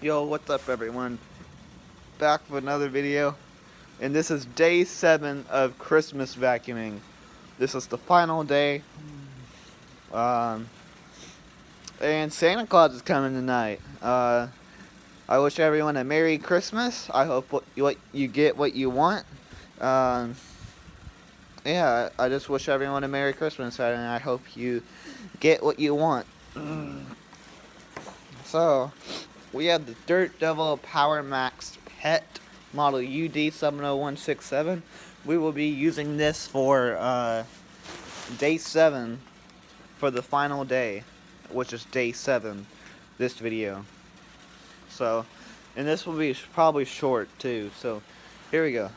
Yo, what's up everyone? Back with another video. And this is day 7 of Christmas vacuuming. This is the final day. Um, and Santa Claus is coming tonight. I wish everyone a Merry Christmas. I hope what you get what you want. Um, yeah, I just wish everyone a Merry Christmas, and I hope you get what you want. So, we have the Dirt Devil Power Max Pet model UD70167. We will be using this for day 7 for the final day, which is day 7, this video. So, and this will be probably short too, so here we go.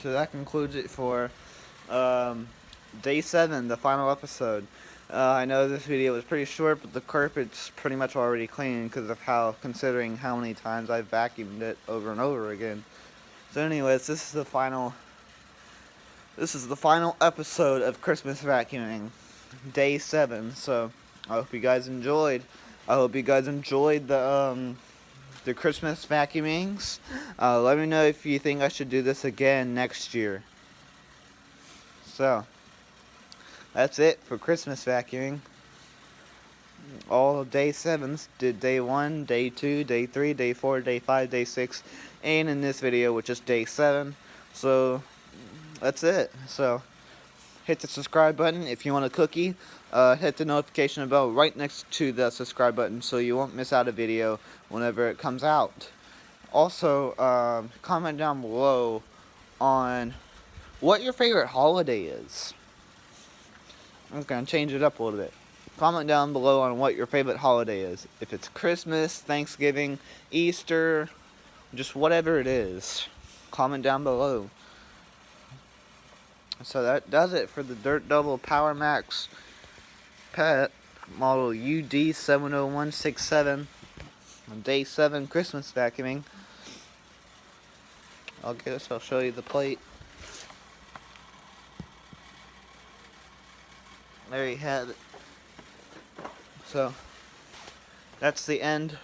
So that concludes it for day 7, the final episode. I know this video was pretty short, but the carpet's pretty much already clean because of considering how many times I've vacuumed it over and over again. So anyways, this is the final episode of Christmas vacuuming, day 7. So I hope you guys enjoyed. I hope you guys enjoyed the Christmas vacuumings. Let me know if you think I should do this again next year. So, that's it for Christmas vacuuming. All of day 7s. Did day 1, day 2, day 3, day 4, day 5, day 6, and in this video, which is day 7. So, that's it. So, hit the subscribe button if you want a cookie. Hit the notification bell right next to the subscribe button so you won't miss out a video whenever it comes out. Also, comment down below on what your favorite holiday is. I'm going to change it up a little bit. Comment down below on what your favorite holiday is. If it's Christmas, Thanksgiving, Easter, just whatever it is. Comment down below. So that does it for the Dirt Double Power Max Pet model UD70167 Day 7 Christmas vacuuming. I'll show you the plate. There you have it. So that's the end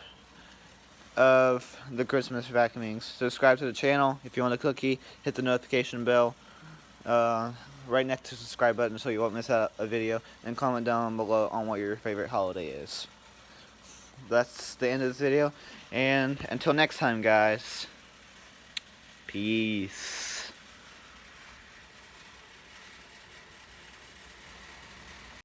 of the Christmas vacuumings. Subscribe to the channel if you want a cookie. Hit the notification bell right next to the subscribe button so you won't miss out a video. And comment down below on what your favorite holiday is. That's the end of this video. And until next time, guys. Peace.